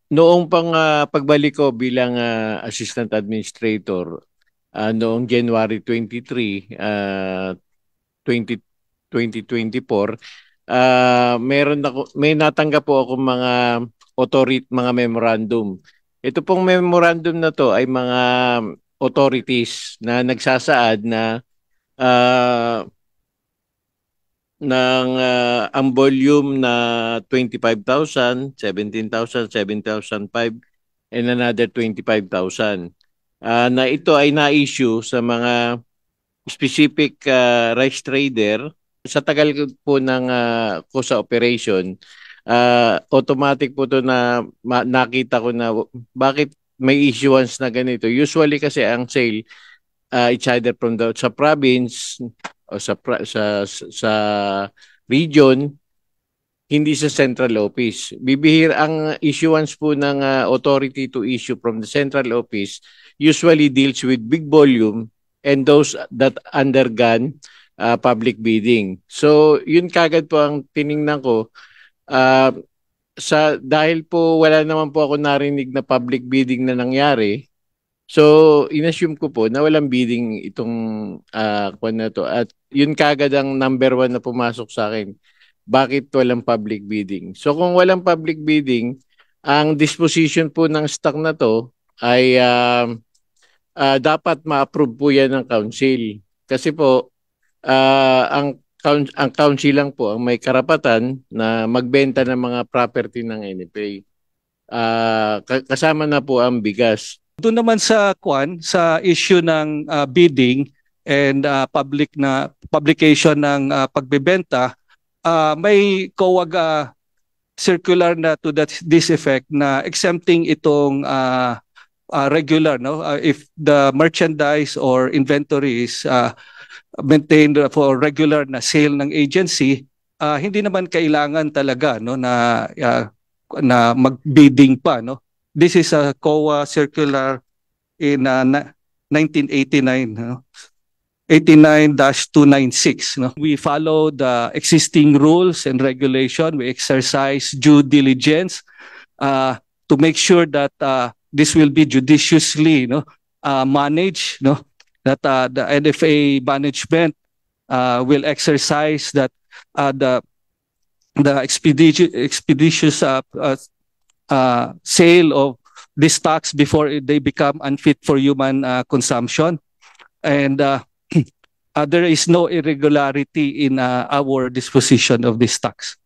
Noong pagbalik ko bilang assistant administrator noong January 23, 20, 2024, may natanggap po ako mga memorandum. Ito pong memorandum na to ay mga authorities na nagsasaad na ah, ang volume na 25,000, 17,000, 7,005, and another 25,000. Na ito ay na-issue sa mga specific rice trader. Sa tagal po ng KOSA operation, automatic po to na nakita ko na bakit may issuance na ganito. Usually kasi ang sale, it's either from sa province o sa region, hindi sa central office. Bibihir ang issuance po ng authority to issue from the central office usually deals with big volume and those that undergone public bidding. So, yun kagad po ang tiningnan ko. Uh, dahil po wala naman po ako narinig na public bidding na nangyari, so, inassume ko po na walang bidding itong kwan na to. At yun kagad ang number one na pumasok sa akin. Bakit walang public bidding? So, kung walang public bidding, ang disposition po ng stock na to ay dapat ma-approve po yan ng council. Kasi po, ang council lang po ang may karapatan na magbenta ng mga property ng NFA. Kasama na po ang bigas. Doon naman sa sa issue ng bidding and publication ng pagbebenta, may COAG circular na to this effect na exempting itong regular, no, if the merchandise or inventory is maintained for regular na sale ng agency, hindi naman kailangan talaga, no, na mag-bidding pa, no. This is a COA circular in 1989, no? 89-296. No? We follow the existing rules and regulation. We exercise due diligence to make sure that this will be judiciously, no, managed. No? That the NFA management will exercise that the expeditious sale of these stocks before they become unfit for human consumption. And there is no irregularity in our disposition of these stocks.